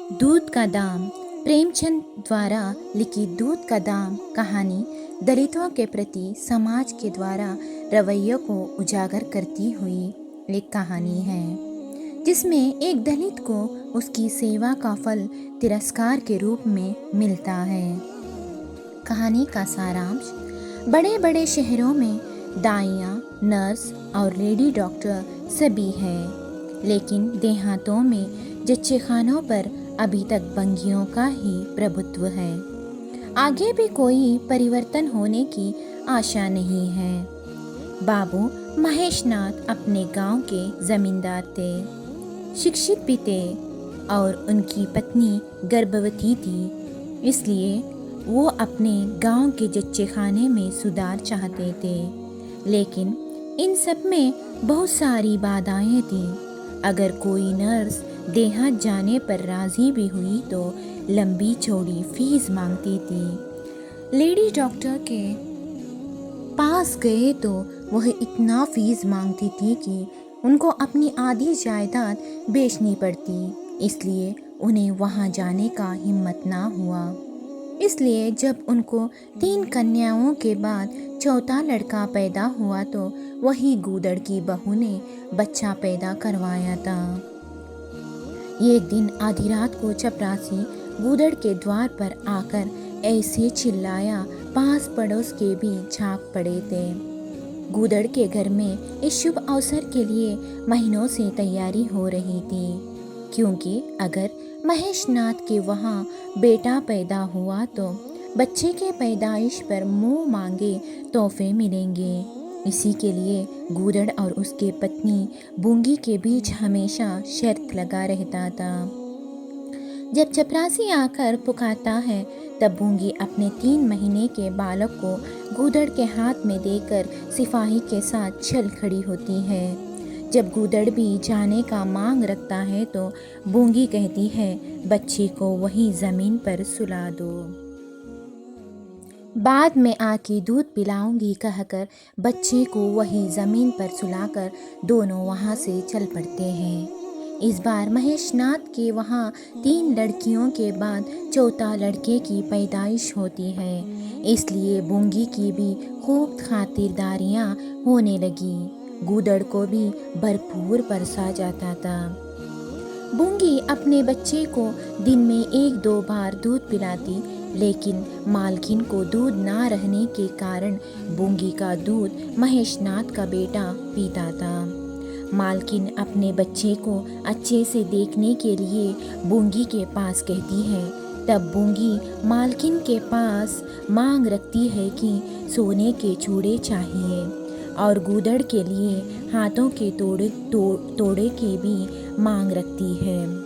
दूध का दाम। प्रेमचंद द्वारा लिखी दूध का दाम कहानी दलितों के प्रति समाज के द्वारा रवैयों को उजागर करती हुई एक कहानी है, जिसमें एक दलित को उसकी सेवा का फल तिरस्कार के रूप में मिलता है। कहानी का सारांश: बड़े बड़े शहरों में दाइयाँ, नर्स और लेडी डॉक्टर सभी हैं, लेकिन देहातों में जच्चेखानों पर अभी तक बंगियों का ही प्रभुत्व है। आगे भी कोई परिवर्तन होने की आशा नहीं है। बाबू महेशनाथ अपने गांव के जमींदार थे, शिक्षित भी थे और उनकी पत्नी गर्भवती थी, इसलिए वो अपने गांव के जच्चेखाने में सुधार चाहते थे। लेकिन इन सब में बहुत सारी बाधाएं थीं। अगर कोई नर्स देहात जाने पर राजी भी हुई तो लंबी चौड़ी फीस मांगती थी। लेडी डॉक्टर के पास गए तो वह इतना फीस मांगती थी कि उनको अपनी आधी जायदाद बेचनी पड़ती, इसलिए उन्हें वहां जाने का हिम्मत ना हुआ। इसलिए जब उनको 3 कन्याओं के बाद चौथा लड़का पैदा हुआ तो वही गूदड़ की बहू ने बच्चा पैदा करवाया था। एक दिन आधी रात को चपरासी गूदड़ के द्वार पर आकर ऐसे चिल्लाया, पास पड़ोस के भी झांक पड़े थे। गूदड़ के घर में इस शुभ अवसर के लिए महीनों से तैयारी हो रही थी, क्योंकि अगर महेशनाथ के वहाँ बेटा पैदा हुआ तो बच्चे के पैदाइश पर मुंह मांगे तोहफे मिलेंगे। इसी के लिए गूदड़ और उसके पत्नी बूंगी के बीच हमेशा शर्त लगा रहता था। जब चपरासी आकर पुकारता है तब बूंगी अपने 3 महीने के बालक को गूदड़ के हाथ में देकर सिपाही के साथ चल खड़ी होती है। जब गूदड़ भी जाने का मांग रखता है तो बूंगी कहती है, बच्चे को वही ज़मीन पर सुला दो, बाद में आके दूध पिलाऊंगी कहकर बच्चे को वही ज़मीन पर सुलाकर दोनों वहाँ से चल पड़ते हैं। इस बार महेशनाथ के वहाँ 3 लड़कियों के बाद चौथा लड़के की पैदाइश होती है, इसलिए बूंगी की भी खूब खातिरदारियाँ होने लगी। गूदड़ को भी भरपूर परसा जाता था। बूंगी अपने बच्चे को दिन में 1-2 बार दूध पिलाती, लेकिन मालकिन को दूध ना रहने के कारण बूंगी का दूध महेशनाथ का बेटा पीता था। मालकिन अपने बच्चे को अच्छे से देखने के लिए बूंगी के पास कहती है। तब बूंगी मालकिन के पास मांग रखती है कि सोने के चूड़े चाहिए और गूदड़ के लिए हाथों के तोड़े की भी मांग रखती है।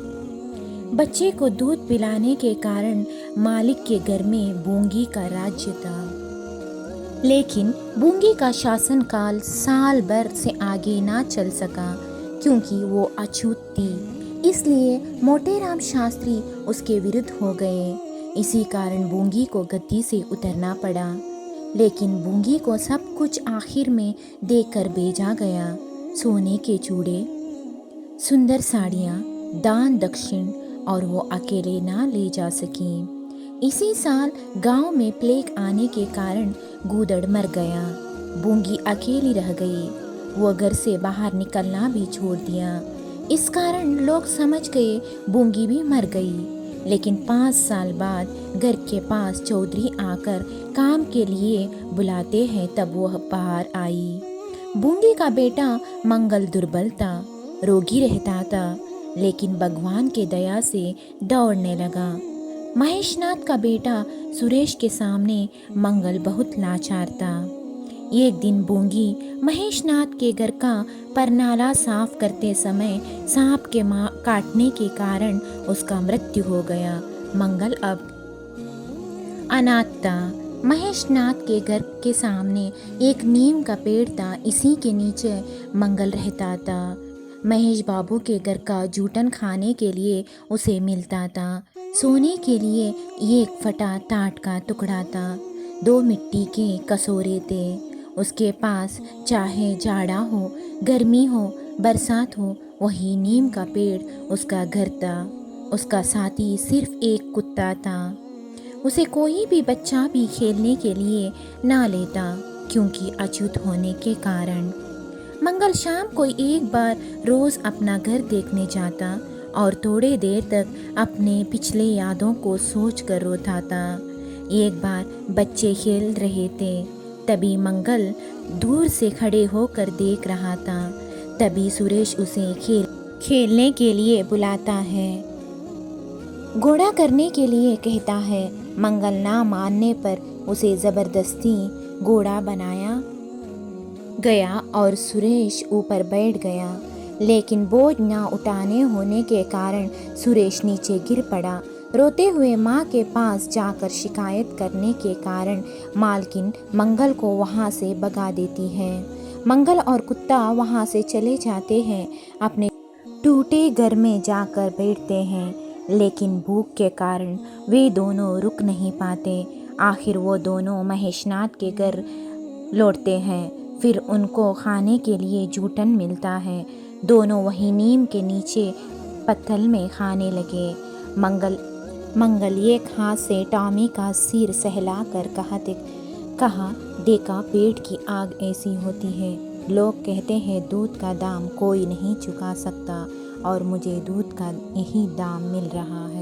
बच्चे को दूध पिलाने के कारण मालिक के घर में बूंगी का राज्य था, लेकिन बूंगी का शासनकाल साल भर से आगे ना चल सका, क्योंकि वो अछूत थी। इसलिए मोटेराम शास्त्री उसके विरुद्ध हो गए। इसी कारण बूंगी को गद्दी से उतरना पड़ा, लेकिन बूंगी को सब कुछ आखिर में देकर भेजा गया। सोने के चूड़े, सुंदर साड़ियाँ, दान दक्षिण, और वो अकेले ना ले जा सकी। इसी साल गांव में प्लेग आने के कारण गूदड़ मर गया। बूंगी अकेली रह गई। वो घर से बाहर निकलना भी छोड़ दिया। इस कारण लोग समझ गए बूंगी भी मर गई। लेकिन 5 साल बाद घर के पास चौधरी आकर काम के लिए बुलाते हैं, तब वो बाहर आई। बूंगी का बेटा मंगल दुर्बल था, रोगी रहता था, लेकिन भगवान के दया से दौड़ने लगा। महेशनाथ का बेटा सुरेश के सामने मंगल बहुत लाचार था। एक दिन बूंगी महेशनाथ के घर का परनाला साफ करते समय सांप के काटने के कारण उसका मृत्यु हो गया। मंगल अब अनाथ था। महेशनाथ के घर के सामने एक नीम का पेड़ था, इसी के नीचे मंगल रहता था। महेश बाबू के घर का जूठन खाने के लिए उसे मिलता था। सोने के लिए एक फटा टाट का टुकड़ा था, 2 मिट्टी के कटोरे थे। उसके पास चाहे जाड़ा हो, गर्मी हो, बरसात हो, वही नीम का पेड़ उसका घर था। उसका साथी सिर्फ एक कुत्ता था। उसे कोई भी बच्चा भी खेलने के लिए ना लेता, क्योंकि अछूत होने के कारण। मंगल शाम को एक बार रोज़ अपना घर देखने जाता और थोड़ी देर तक अपने पिछले यादों को सोच कर रोता था। एक बार बच्चे खेल रहे थे, तभी मंगल दूर से खड़े होकर देख रहा था। तभी सुरेश उसे खेलने के लिए बुलाता है, घोड़ा करने के लिए कहता है। मंगल ना मानने पर उसे ज़बरदस्ती घोड़ा बनाया गया और सुरेश ऊपर बैठ गया। लेकिन बोझ ना उठाने होने के कारण सुरेश नीचे गिर पड़ा। रोते हुए माँ के पास जाकर शिकायत करने के कारण मालकिन मंगल को वहाँ से भगा देती है। मंगल और कुत्ता वहाँ से चले जाते हैं, अपने टूटे घर में जाकर बैठते हैं। लेकिन भूख के कारण वे दोनों रुक नहीं पाते। आखिर वो दोनों महेशनाथ के घर लौटते हैं। फिर उनको खाने के लिए जूठन मिलता है। दोनों वहीं नीम के नीचे पत्थल में खाने लगे। मंगल एक हाथ से टॉमी का सिर सहलाकर कहा, देखा, पेट की आग ऐसी होती है। लोग कहते हैं दूध का दाम कोई नहीं चुका सकता, और मुझे दूध का यही दाम मिल रहा है।